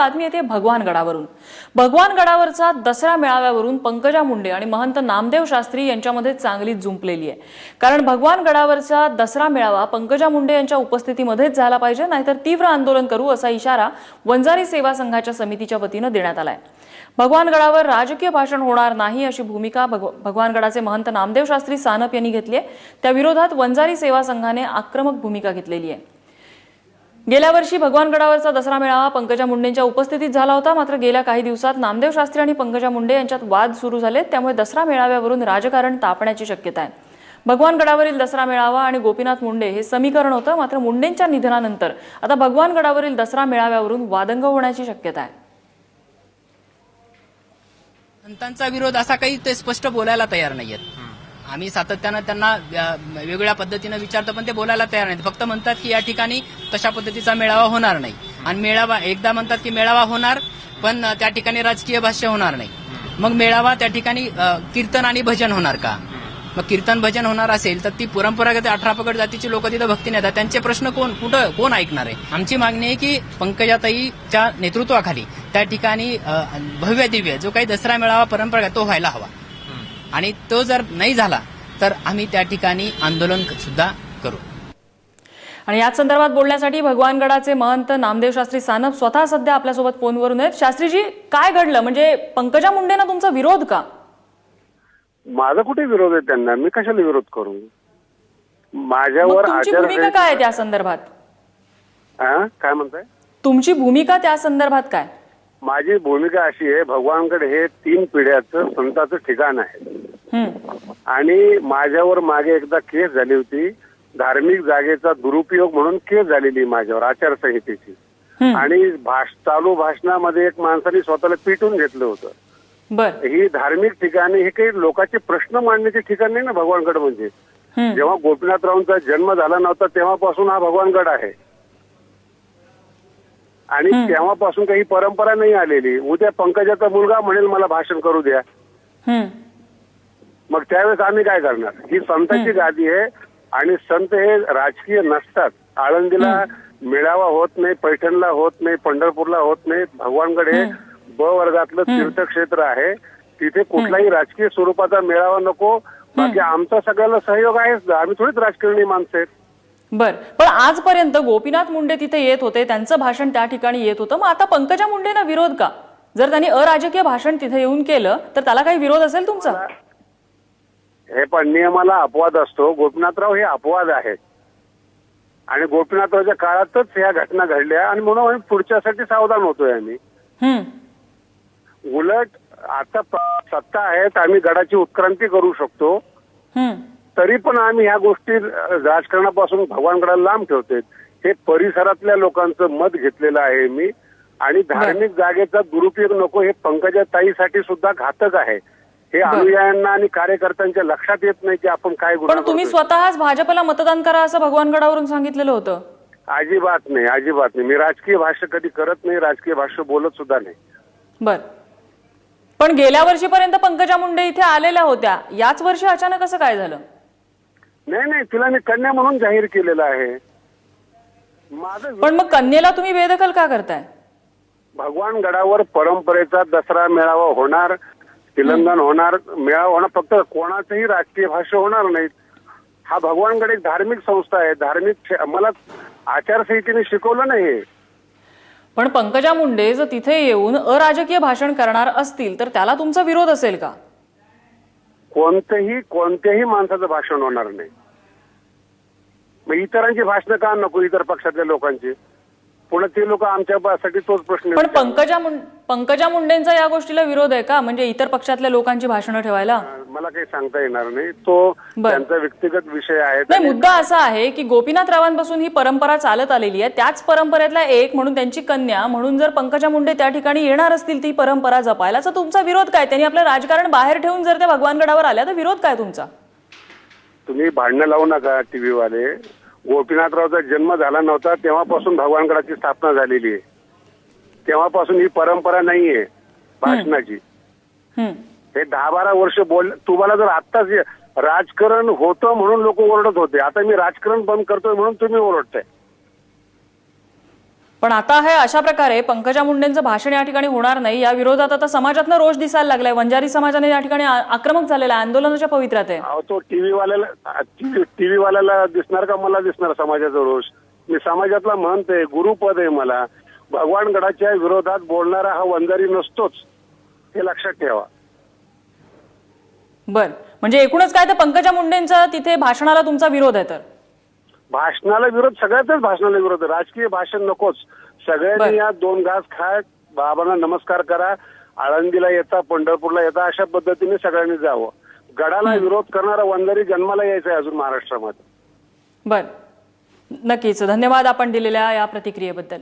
बातमी येते भगवानगडावरून। भगवानगडावरचा दसरा मेळाव्यावरून पंकजा मुंडे आणि महंत नामदेव शास्त्री यांच्यामध्ये चांगलीच जुंपलेली आहे। कारण भगवानगडावरचा दसरा मेळावा पंकजा मुंडे यांच्या उपस्थितीमध्येच झाला पाहिजे, नाहीतर तीव्र आंदोलन करू असा इशारा वंजारी सेवा संघाच्या समितीच्या वतीने देण्यात आलाय। भगवानगडावर राजकीय भाषण होणार नाही अशी भूमिका भगवानगडाचे महंत नामदेव शास्त्री सानप यांनी घेतली आहे। त्या विरोधात वंजारी सेवा संघाने आक्रमक भूमिका घेतलेली आहे। गेल्या वर्षी भगवानगडावरचा दसरा मेळावा पंकजा मुंडेंच्या उपस्थितीत झाला होता, मात्र गेल्या काही दिवसात नामदेव शास्त्री आणि पंकजा मुंडे यांच्यात वाद सुरू झाले, त्यामुळे दसरा मेळाव्यावरून राजकारण तापण्याची शक्यता आहे। भगवानगडावरील दसरा मेळावा आणि गोपीनाथ मुंडे हे समीकरण होतं, मात्र मुंडेंच्या निधनानंतर आता भगवानगडावरील दसरा मेळाव्यावरून वादंग होण्याची शक्यता आहे। संतांचा विरोध असा काही ते स्पष्ट बोलायला तयार नाहीयेत। आम्ही सातत्यानं त्यांना वेगवेगळ्या पद्धतीने विचारतो, पण ते बोलायला तयार नाहीत। फक्त म्हणतात की या ठिकाणी तशा पद्धतीचा मेळावा होणार नाही, आणि मेळावा एकदा म्हणतात की मेळावा होणार, पण त्या ठिकाणी राजकीय भाष्य होणार नाही। मग मेळावा त्या ठिकाणी कीर्तन आणि भजन होणार का? मग कीर्तन भजन होणार असेल तर ती परंपरागत 18 पगड जातीची लोक तिथं भक्ती नेतात, त्यांचे प्रश्न कोण ऐकणार आहे? आमची मागणी आहे की पंकजाताईच्या नेतृत्वाखाली त्या ठिकाणी भव्य दिव्य जो काही दसरा मेळावा परंपरागत तो व्हायला हवा, आणि तो जर नाही झाला तर आम्ही त्या ठिकाणी आंदोलन सुद्धा करू। आणि याच संदर्भात बोलण्यासाठी भगवानगडाचे महंत नामदेव शास्त्री सानप स्वतः सध्या आपल्यासोबत फोनवरून आहेत। शास्त्रीजी, काय घडलं? म्हणजे पंकजा मुंडेंना तुमचा विरोध का? माझा कुठे विरोध आहे त्यांना? मी कशाला विरोध करू? माझ्यावर तुमची भूमिका काय आहे त्या संदर्भात? काय म्हणताय? तुमची भूमिका त्या संदर्भात काय? माझी भूमिका अशी आहे, भगवानगड हे 3 पिढ्याचं संतांचं ठिकाण आहे, आणि माझ्यावर मागे एकदा केस झाली होती, धार्मिक जागेचा दुरुपयोग म्हणून केस झालेली माझ्यावर आचारसंहितेची, आणि चालू भाषणामध्ये एक माणसाने स्वतःला पिटून घेतलं होतं। ही धार्मिक ठिकाणी हे काही लोकांचे प्रश्न मांडण्याचे ठिकाण नाही ना भगवानगड म्हणजे। जेव्हा गोपीनाथरावांचा जन्म झाला नव्हता तेव्हापासून हा भगवानगड आहे, आणि तेव्हापासून काही परंपरा नाही आलेली। उद्या पंकजाचा मुलगा म्हणेल मला भाषण करू द्या, मग त्यावेळेस आम्ही काय करणार? ही संतांची गादी आहे, आणि संत हे राजकीय नसतात। आळंदीला मेळावा होत नाही, पैठणला होत नाही, पंढरपूरला होत नाही। भगवानगड हे ब वर्गातलं तीर्थक्षेत्र आहे, तिथे कुठलाही राजकीय स्वरूपाचा मेळावा नको। बाकी आमचा सगळ्याला सहयोग आहेच, आम्ही थोडीच राजकारणी माणसं आहेत। बर, पण आजपर्यंत गोपीनाथ मुंडे तिथे येत होते, त्यांचं भाषण त्या ठिकाणी येत होतं, मग आता पंकजा मुंडेंना विरोध का? जर त्यांनी अराजकीय भाषण तिथे येऊन केलं तर त्याला काही विरोध असेल तुमचा? हे पण नियमाला अपवाद असतो, गोपीनाथराव हे अपवाद आहेत, आणि गोपीनाथरावच्या काळातच ह्या घटना घडल्या, आणि म्हणून आम्ही पुढच्यासाठी सावधान होतोय आम्ही। उलट आता सत्ता आहेत, आम्ही गडाची उत्क्रांती करू शकतो, तरी पण आम्ही ह्या गोष्टी राजकारणापासून भगवानगडाला लांब ठेवतोय। हे परिसरातल्या लोकांचं मत घेतलेलं आहे मी, आणि धार्मिक जागेचा दुरुपयोग नको हे पंकजाताईसाठी सुद्धा घातक आहे। हे अनुयायांना आणि कार्यकर्त्यांच्या लक्षात येत नाही की आपण काय गुन्हा पण तुम्ही स्वतःच भाजपला मतदान करा असं भगवानगडावरून सांगितलेलं होतं। अजिबात नाही, अजिबात नाही। मी राजकीय भाष्य कधी करत नाही, राजकीय भाष्य बोलत सुद्धा नाही। बर, पण गेल्या वर्षीपर्यंत पंकजा मुंडे इथे आलेल्या होत्या, याच वर्षी अचानक असं काय झालं? नाही, तिला मी कन्या म्हणून जाहीर केलेलं आहे। पण मग कन्येला तुम्ही बेदखल का करताय? भगवानगडावर परंपरेचा दसरा मेळावा होणार, तिलंगण होणार, मेळावा होणार, फक्त कोणाचंही राजकीय भाष्य होणार नाही। हा भगवानगड एक धार्मिक संस्था आहे, धार्मिक मला आचारसंहितेने शिकवलं नाही। पण पंकजा मुंडे जर तिथे येऊन अराजकीय भाषण करणार असतील तर त्याला तुमचा विरोध असेल का? कोणत्याही माणसाचं भाषण होणार नाही। मग इतरांची भाषणं का नको? इतर पक्षातल्या लोकांची पुढे ते लोक आमच्यासाठी तोच प्रश्न। पण पंकजा मुंडेंचा या गोष्टीला विरोध आहे का? म्हणजे इतर पक्षातल्या लोकांची भाषणं ठेवायला? मला काही सांगता येणार नाही, तो त्यांचा व्यक्तिगत विषय आहे। नाही, मुद्दा असा आहे की गोपीनाथरावांपासून ही परंपरा चालत आलेली आहे, त्याच परंपरेतला एक म्हणून त्यांची कन्या म्हणून जर पंकजा मुंडे त्या ठिकाणी येणार असतील ती परंपरा जपायला, तर तुमचा विरोध काय? त्यांनी आपलं राजकारण बाहेर ठेवून जर त्या भगवानगडावर आल्या तर विरोध काय तुमचा? तुम्ही भांडणं लावू नका टीव्ही वाले। गोपीनाथरावचा जन्म झाला नव्हता तेव्हापासून भगवानगडाची स्थापना झालेली आहे, तेव्हापासून ही परंपरा नाहीये भाषणाची। हे 10-12 वर्ष तुम्हाला जर आत्ताच राजकारण होतं म्हणून लोक ओरडत होते, आता मी राजकारण बंद करतोय म्हणून तुम्ही ओरडताय। पण आता हे अशा प्रकारे पंकजा मुंडेंचं भाषण या ठिकाणी होणार नाही, या विरोधात आता समाजातनं रोष दिसायला लागलाय. वंजारी समाजाने या ठिकाणी आक्रमक झालेला आहे, आंदोलनाच्या पवित्र्यात आहे. अहो, तो टीव्ही वाल्याला दिसणार का मला दिसणार समाजाचा रोष? मी समाजातला महंत आहे, गुरुपद आहे मला. भगवानगडाच्या विरोधात बोलणारा हा वंजारी नसतोच, हे लक्षात ठेवा. बर, म्हणजे एकूणच काय तर पंकजा मुंडेंचा तिथे भाषणाला तुमचा विरोध आहे? तर भाषणाला विरोध, सगळ्यातच भाषणाला विरोध. राजकीय भाषण नकोच. सगळ्यांनी या 2 घास खा, बाबांना नमस्कार करा, आळंदीला येता, पंढरपूरला येता, अशा पद्धतीने सगळ्यांनी जावं. गडाला विरोध करणारा वंजारी जन्माला यायचा आहे अजून महाराष्ट्रामध्ये. बर, नक्कीच धन्यवाद आपण दिलेल्या या प्रतिक्रियेबद्दल.